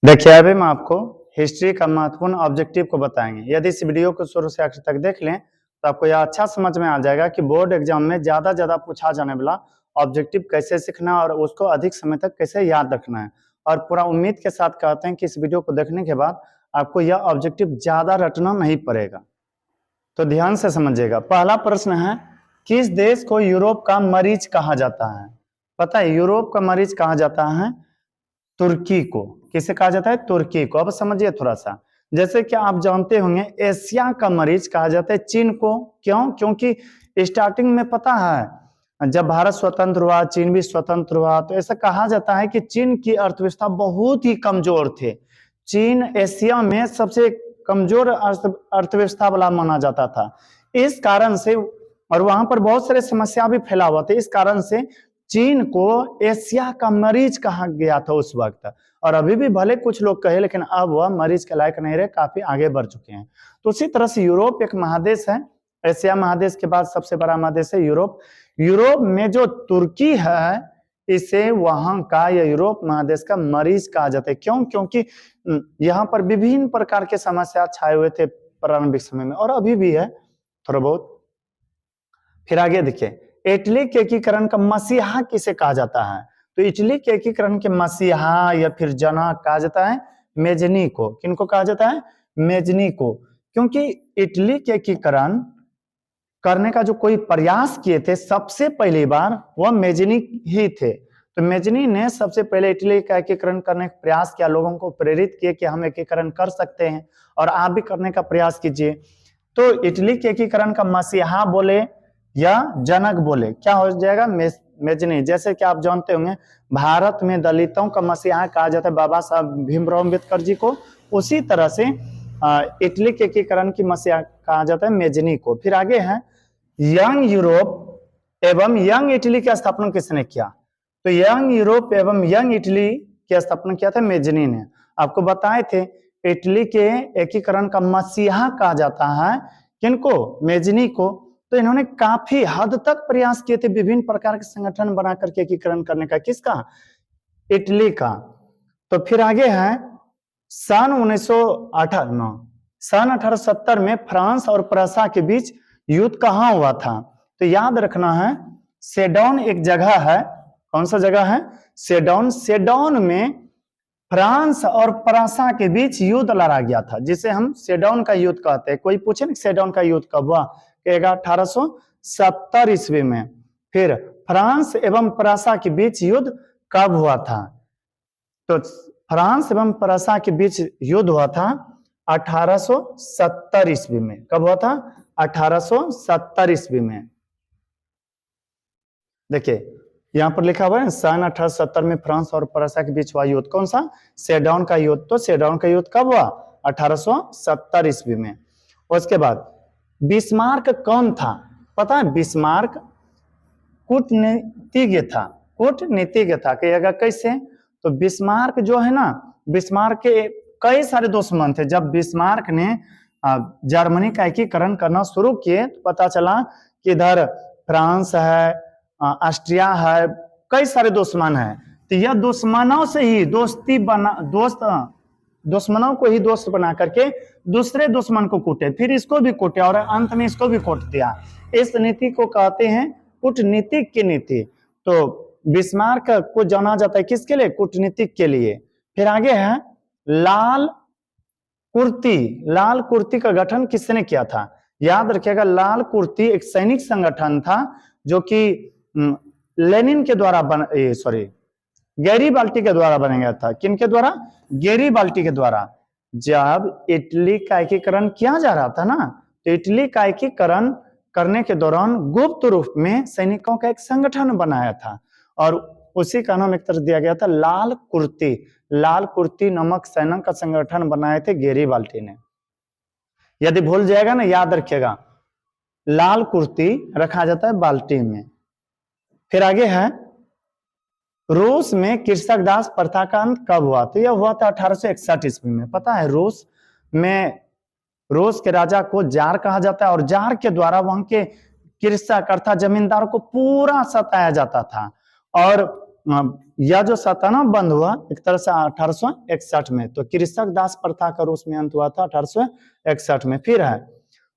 देखिए अभी हम आपको हिस्ट्री का महत्वपूर्ण ऑब्जेक्टिव को बताएंगे। यदि इस वीडियो को शुरू से आखिर तक देख लें तो आपको यह अच्छा समझ में आ जाएगा कि बोर्ड एग्जाम में ज्यादा पूछा जाने वाला ऑब्जेक्टिव कैसे सीखना और उसको अधिक समय तक कैसे याद रखना है। और पूरा उम्मीद के साथ कहते हैं कि इस वीडियो को देखने के बाद आपको यह ऑब्जेक्टिव ज्यादा रटना नहीं पड़ेगा। तो ध्यान से समझिएगा। पहला प्रश्न है, किस देश को यूरोप का मरीज कहा जाता है? पता है यूरोप का मरीज कहा जाता है तुर्की को। किसे कहा जाता है? तुर्की को। अब समझिए थोड़ा सा, जैसे कि आप जानते होंगे एशिया का मरीज कहा जाता है चीन को। क्यों? क्योंकि स्टार्टिंग में पता है जब भारत स्वतंत्र हुआ, चीन भी स्वतंत्र हुआ, तो ऐसा कहा जाता है कि चीन की अर्थव्यवस्था बहुत ही कमजोर थे। चीन एशिया में सबसे कमजोर अर्थव्यवस्था वाला माना जाता था। इस कारण से, और वहां पर बहुत सारे समस्या भी फैला हुआ था, इस कारण से चीन को एशिया का मरीज कहा गया था उस वक्त। और अभी भी भले कुछ लोग कहे, लेकिन अब वह मरीज के लायक नहीं रहे, काफी आगे बढ़ चुके हैं। तो उसी तरह से यूरोप एक महादेश है। एशिया महादेश के बाद सबसे बड़ा महादेश है यूरोप। यूरोप में जो तुर्की है, इसे वहां का या यूरोप महादेश का मरीज कहा जाता है। क्यों? क्योंकि यहाँ पर विभिन्न प्रकार के समस्या छाए हुए थे प्रारंभिक समय में, और अभी भी है थोड़ा बहुत। फिर आगे देखिए, इटली के एकीकरण का मसीहा किसे कहा जाता है? तो इटली के एकीकरण के मसीहा या फिर जनक कहा जाता है मेजनी को। किनको कहा जाता है? मेजनी को। क्योंकि इटली के एकीकरण करने का जो कोई प्रयास किए थे सबसे पहली बार, वह मेजनी ही थे। तो मेजनी ने सबसे पहले इटली का एकीकरण करने का प्रयास किया, लोगों को प्रेरित किए कि हम एकीकरण कर सकते हैं और आप भी करने का प्रयास कीजिए। तो इटली के एकीकरण का मसीहा बोले या जनक बोले, क्या हो जाएगा? मेजनी। जैसे कि आप जानते होंगे भारत में दलितों का मसीहा कहा जाता है बाबा साहब भीमराव अम्बेडकर जी को, उसी तरह से इटली के एकीकरण की मसीहा कहा जाता है मेजनी को। फिर आगे है, यंग यूरोप एवं यंग इटली की स्थापना किसने किया? तो यंग यूरोप एवं यंग इटली की स्थापना किया था मेजनी ने। आपको बताए थे इटली के एकीकरण का मसीहा कहा जाता है किनको? मेजनी को। तो इन्होंने काफी हद तक प्रयास किए थे विभिन्न प्रकार के संगठन बना करके एकीकरण करने का। किसका? इटली का। तो फिर आगे है, सन 1870 में फ्रांस और प्रसा के बीच युद्ध कहाँ हुआ था? तो याद रखना है सेडोन एक जगह है। कौन सा जगह है? सेडोन। सेडोन में फ्रांस और प्रसा के बीच युद्ध लड़ा गया था, जिसे हम सेडोन का युद्ध कहते हैं। कोई पूछे ना सेडोन का युद्ध कब हुआ? 1870 ईस्वी में। फिर फ्रांस एवं प्रसा के बीच युद्ध कब हुआ था? तो फ्रांस एवं प्रसा के बीच युद्ध हुआ था 1870 ईस्वी में। कब हुआ था? 1870 ईस्वी में। देखिए यहां पर लिखा हुआ है सन 1870 में फ्रांस और प्रसा के बीच हुआ युद्ध। कौन सा? सेडोन का युद्ध। तो सेडोन का युद्ध कब हुआ? 1870 ईस्वी में। उसके बाद बिस्मार्क कौन था? पता है? बिस्मार्क कूटनीतिज्ञ था। कूटनीतिज्ञ था। कहिएगा कैसे? तो बिस्मार्क जो है ना, बिस्मार्क के कई सारे दुश्मन थे। जब बिस्मार्क ने जर्मनी का एकीकरण करना शुरू किए तो पता चला कि इधर फ्रांस है, ऑस्ट्रिया है, कई सारे दुश्मन है। तो यह दुश्मनों से ही दोस्ती बना, दुश्मनों को ही दोस्त बना करके दूसरे दुश्मन को कूटे, फिर इसको भी कूटे और अंत में इसको भी कूट दिया। इस नीति को कहते हैं कूटनीतिक की नीति। तो बिस्मार्क को जाना जाता है किसके लिए? कूटनीतिक के लिए। फिर आगे है लाल कुर्ती। लाल कुर्ती का गठन किसने किया था? याद रखिएगा लाल कुर्ती एक सैनिक संगठन था जो कि लेनिन के द्वारा गैरीबाल्टी के द्वारा बनाया गया था। किनके द्वारा? गैरीबाल्टी के द्वारा। जब इटली का एकीकरण किया जा रहा था ना, तो इटली का एकीकरण करने के दौरान गुप्त रूप में सैनिकों का एक संगठन बनाया था और उसी का नाम एक तरह दिया गया था लाल कुर्ती। लाल कुर्ती नामक सैनिक का संगठन बनाए थे गैरीबाल्टी ने। यदि भूल जाएगा ना, याद रखिएगा लाल कुर्ती रखा जाता है बाल्टी में। फिर आगे है रूस में कृषक दास प्रथा का अंत कब हुआ? तो यह हुआ था 1861 ईस्वी में। पता है रूस में, रूस के राजा को जार कहा जाता है और जार के द्वारा वहां के कृषक अर्थात जमींदारों को पूरा सताया जाता था। और यह जो सल्तनत बंद हुआ एक तरह से 1861 में, तो कृषक दास प्रथा का रूस में अंत हुआ था 1861 में। फिर है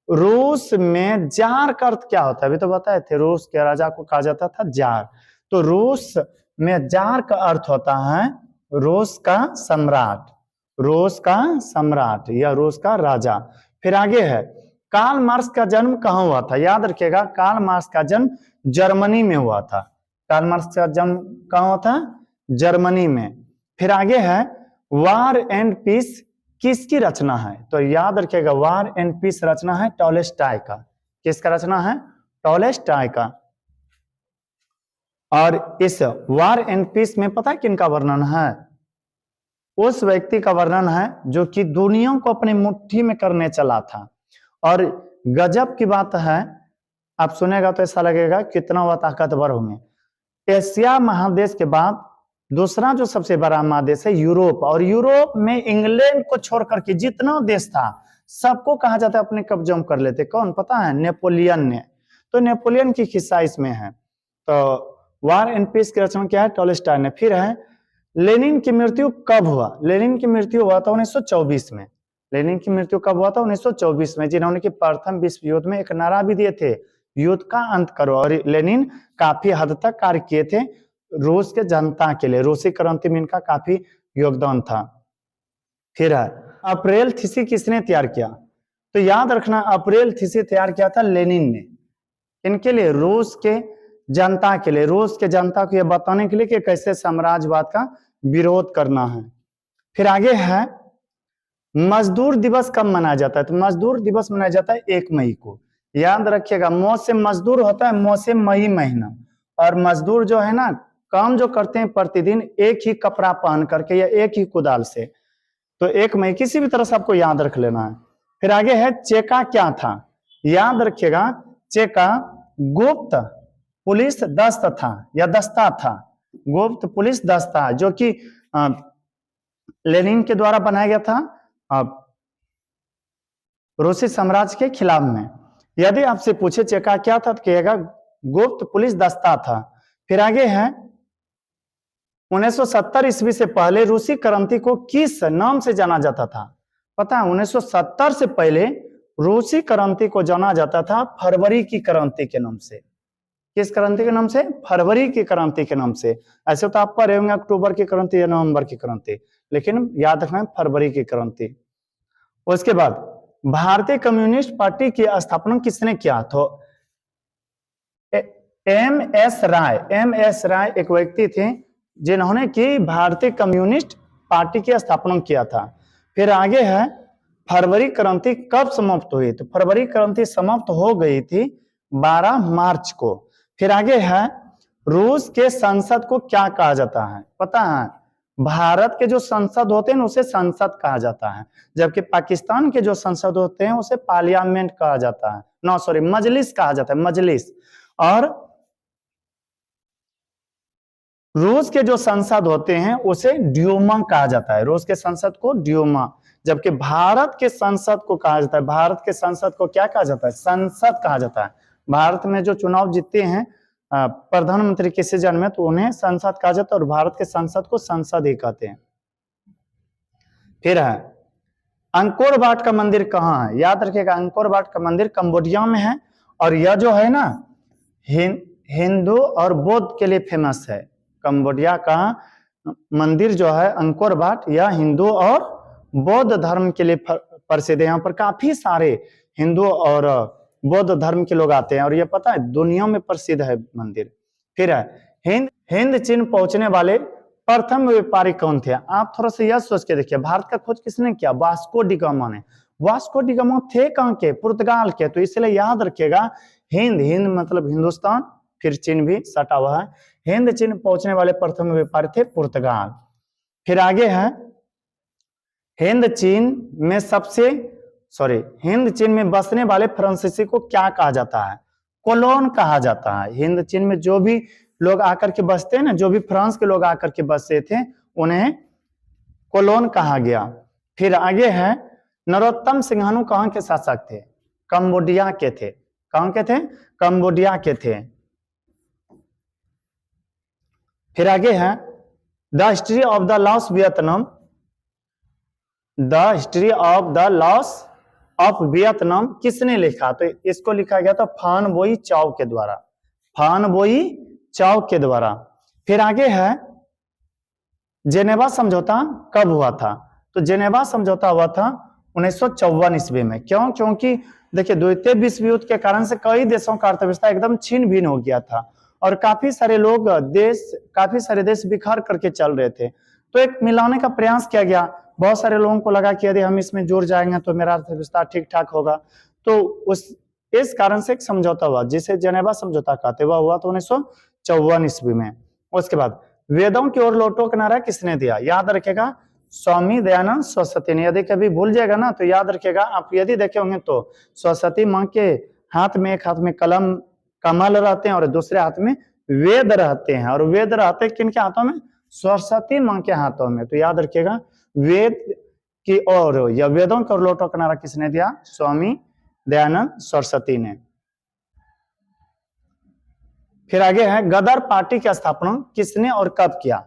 रूस में जार का अर्थ क्या होता है, अभी तो बताए थे, रूस के राजा को कहा जाता था जार। तो रूस में जार का अर्थ होता है रूस का सम्राट, रूस का सम्राट या रूस का राजा। फिर आगे है कार्ल मार्क्स का जन्म कहाँ हुआ था, याद रखिएगा कार्ल मार्क्स का जन्म जर्मनी में हुआ था। कार्ल मार्क्स का जन्म कहाँ हुआ था, जर्मनी में। फिर आगे है वार एंड पीस किसकी रचना है, तो याद रखिएगा वार एंड पीस रचना है टॉलस्टॉय का। किसका रचना है, टॉलस्टॉय का। और इस वार एंड पीस में पता है किनका वर्णन है, उस व्यक्ति का वर्णन है जो कि दुनिया को अपनी मुट्ठी में करने चला था। और गजब की बात है, आप सुनेगा तो ऐसा लगेगा कितना वह ताकतवर होंगे। एशिया महादेश के बाद दूसरा जो सबसे बड़ा महादेश है यूरोप, और यूरोप में इंग्लैंड को छोड़कर के जितना देश था सबको कहा जाता है अपने कब्जे में कर लेते। कौन पता है, नेपोलियन ने। तो नेपोलियन की किस्सा इसमें है। तो वार एंड पीस की रचना क्या है, टॉलस्टॉय ने। फिर है लेनिन की मृत्यु कब हुआ, लेनिन की मृत्यु हुआ था 1924 में। लेनिन की मृत्यु कब हुआ था, 1924 में, जिन्होंने कि प्रथम विश्व युद्ध में एक नारा भी दिए थे, युद्ध का अंत करो। और लेनिन काफी हद तक कार्य किए थे रूस के जनता के लिए, रूसी क्रांति में इनका काफी योगदान था। फिर है अप्रैल थीसिस किसने तैयार किया, तो याद रखना अप्रैल थीसिस तैयार किया था लेनिन ने। इनके लिए रूस के जनता के लिए, रूस के जनता को यह बताने के लिए कि कैसे साम्राज्यवाद का विरोध करना है। फिर आगे है मजदूर दिवस कब मनाया जाता है, तो मजदूर दिवस मनाया जाता है 1 मई को। याद रखिएगा मौसम मजदूर होता है मौसम मई महीना, और मजदूर जो है ना काम जो करते हैं प्रतिदिन एक ही कपड़ा पहन करके या एक ही कुदाल से, तो 1 मई किसी भी तरह से आपको याद रख लेना है। फिर आगे है चेका क्या था, याद रखिएगा चेका गुप्त पुलिस दस्त था या दस्ता था, गुप्त पुलिस दस्ता जो कि लेनिन के द्वारा बनाया गया था रूसी साम्राज्य के खिलाफ में। यदि आपसे पूछे चेका क्या था तो कहिएगा गुप्त पुलिस दस्ता था। फिर आगे है 1970 ईस्वी से पहले रूसी क्रांति को किस नाम से जाना जाता था, पता है 1970 से पहले रूसी क्रांति को जाना जाता था फरवरी की क्रांति के नाम से। किस क्रांति के नाम से, फरवरी की क्रांति के नाम से। ऐसे तो आप पढ़े होंगे अक्टूबर की क्रांति या नवंबर की क्रांति, लेकिन याद रखना फरवरी की क्रांति। उसके बाद भारतीय कम्युनिस्ट पार्टी की स्थापना किसने किया, तो एम.एस. राय एक व्यक्ति थे जिन्होंने की भारतीय कम्युनिस्ट पार्टी की स्थापना किया था। फिर आगे है फरवरी क्रांति कब समाप्त हुई, तो फरवरी क्रांति समाप्त हो गई थी 12 मार्च को। फिर आगे है रूस के संसद को क्या कहा जाता है, पता है भारत के जो संसद होते हैं उसे संसद कहा जाता है, जबकि पाकिस्तान के जो संसद होते हैं उसे पार्लियामेंट कहा जाता है, मजलिस कहा जाता है, मजलिस। और रूस के जो संसद होते हैं उसे ड्यूमा कहा जाता है, रूस के संसद को ड्यूमा, जबकि भारत के संसद को कहा जाता है, भारत के संसद को क्या कहा जाता है, संसद कहा जाता है। भारत में जो चुनाव जीतते हैं प्रधानमंत्री के सीजन में, तो उन्हें संसद कहा जाता है, और भारत के संसद को संसद ही कहते हैं। फिर है अंकोर वाट का मंदिर कहाँ है, याद रखिएगा अंकोर वाट का मंदिर कंबोडिया में है, और यह जो है ना हिंदू और बौद्ध के लिए फेमस है। कंबोडिया का मंदिर जो है अंकोर वाट यह हिंदू और बौद्ध धर्म के लिए प्रसिद्ध है। यहाँ पर काफी सारे हिंदू और बौद्ध धर्म के लोग आते हैं, और ये पता है दुनिया में प्रसिद्ध है मंदिर। फिर है हिंद चीन पहुंचने वाले प्रथम व्यापारी कौन थे, आप थोड़ा सा यह सोच के देखिए भारत का खोज किसने किया, वास्को डी गामा ने। वास्को डी गामा थे कहाँ के, पुर्तगाल के, तो इसलिए याद रखिएगा हिंद मतलब हिंदुस्तान, फिर चीन भी सटा हुआ है, हिंद चीन पहुंचने वाले प्रथम व्यापारी थे पुर्तगाल। फिर आगे है हिंद चीन में बसने वाले फ्रांसीसी को क्या कहा जाता है, कोलोन कहा जाता है। हिंद चीन में जो भी लोग आकर के बसते हैं ना, जो भी फ्रांस के लोग आकर के बसे थे उन्हें कोलोन कहा गया। फिर आगे है नरोत्तम सिंघानिया कहाँ के शासक थे, कंबोडिया के थे। कहाँ के थे, कंबोडिया के थे। फिर आगे है the history of the loss Vietnam, the history of the loss of Vietnam किसने लिखा? तो इसको लिखा गया था फान बोई चाओ के द्वारा, फान बोई चाओ के द्वारा। फिर आगे है जेनेवा समझौता कब हुआ था? तो जेनेवा समझौता हुआ था 1954 ईस्वी में। क्यों? क्योंकि देखिए द्वितीय विश्व युद्ध के कारण से कई देशों का अर्थव्यवस्था एकदम छिन्न भिन्न हो गया था और काफी सारे देश बिखर करके चल रहे थे। तो एक मिलाने का प्रयास किया गया। बहुत सारे लोगों को लगा कि यदि हम इसमें जुड़ जाएंगे तो मेरा अर्थव्यवस्था ठीक ठाक होगा। तो इस कारण से एक समझौता हुआ जिसे जेनेवा समझौता कहते हुआ हुआ तो 1954 ईस्वी में। उसके बाद वेदों की ओर लौटो का नारा किसने दिया? याद रखेगा स्वामी दयानंद सरस्वती ने। यदि कभी भूल जाएगा ना तो याद रखेगा, आप यदि देखे होंगे तो सरस्वती माँ के हाथ में एक हाथ में कमल रहते हैं और दूसरे हाथ में वेद रहते हैं। और वेद रहते किनके हाथों में? सरस्वती माँ के हाथों में। तो याद रखिएगा वेद की ओर या वेदों की ओर लौटो का नारा किसने दिया? स्वामी दयानंद सरस्वती ने। फिर आगे है गदर पार्टी की स्थापना किसने और कब किया?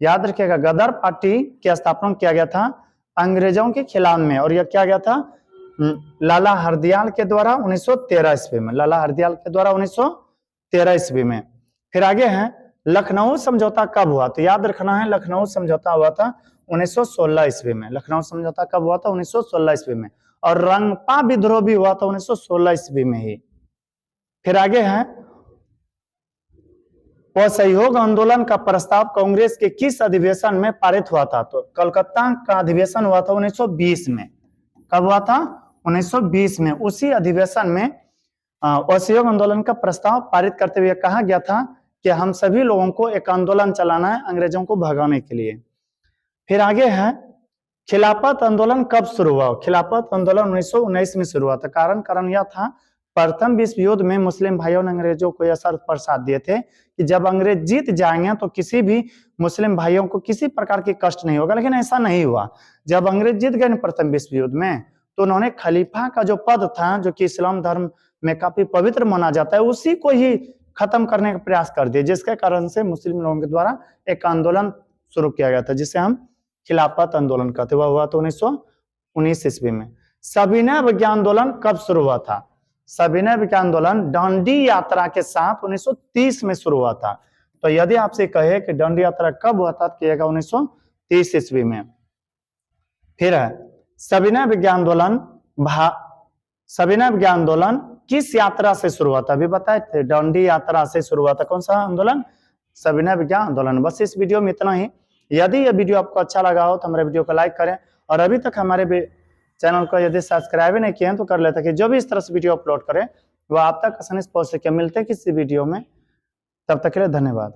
याद रखिएगा गदर पार्टी की स्थापना किया गया था अंग्रेजों के खिलाफ में और यह किया गया था लाला हरदयाल के द्वारा 1913 ईस्वी में, लाला हरदयाल के द्वारा 1913 ईस्वी में। फिर आगे है लखनऊ समझौता कब हुआ? तो याद रखना है लखनऊ समझौता हुआ था 1916 ईस्वी में। लखनऊ समझौता कब हुआ था? 1916 ईस्वी में। और रंगपा विद्रोह भी हुआ था 1916 ईस्वी में ही। फिर आगे है असहयोग आंदोलन का प्रस्ताव कांग्रेस के किस अधिवेशन में पारित हुआ था? तो कलकत्ता का अधिवेशन हुआ था 1920 में। कब हुआ था? 1920 में। उसी अधिवेशन में असहयोग आंदोलन का प्रस्ताव पारित करते हुए कहा गया था कि हम सभी लोगों को एक आंदोलन चलाना है अंग्रेजों को भगाने के लिए। फिर आगे है खिलाफत आंदोलन कब शुरू हुआ? खिलाफत आंदोलन 1919 में शुरू हुआ था। कारण यह था प्रथम विश्व युद्ध में मुस्लिम भाइयों ने अंग्रेजों को यह शर्त पर साथ दिए थे कि जब अंग्रेज जीत जाएंगे तो किसी भी मुस्लिम भाइयों को किसी प्रकार की कष्ट नहीं होगा। लेकिन ऐसा नहीं हुआ। जब अंग्रेज जीत गए प्रथम विश्व युद्ध में तो उन्होंने खलीफा का जो पद था, जो कि इस्लाम धर्म में काफी पवित्र माना जाता है, उसी को ही खत्म करने का प्रयास कर दिए, जिसके कारण से मुस्लिम लोगों के द्वारा एक आंदोलन शुरू किया गया था जिसे हम खिलाफत आंदोलन कहते हुआ तो 1919 ईस्वी में। सविनय अवज्ञा आंदोलन कब शुरू हुआ था? सविनय अवज्ञा आंदोलन डांडी यात्रा के साथ 1930 में शुरू हुआ था। तो यदि आपसे कहे कि डांडी यात्रा कब हुआ था, कहिएगा 1930 ईस्वी में। फिर है सविनय अवज्ञा आंदोलन किस यात्रा से शुरू हुआ था? अभी बताए थे डांडी यात्रा से शुरू हुआ था। कौन सा आंदोलन? सविनय अवज्ञा आंदोलन। बस इस वीडियो में इतना ही। यदि यह वीडियो आपको अच्छा लगा हो तो हमारे वीडियो को लाइक करें और अभी तक हमारे चैनल को यदि सब्सक्राइब नहीं किए हैं तो कर लेते हैं कि जो भी इस तरह से वीडियो अपलोड करें वो आप तक आसानी से पहुंच सके। मिलते हैं किसी वीडियो में, तब तक के लिए धन्यवाद।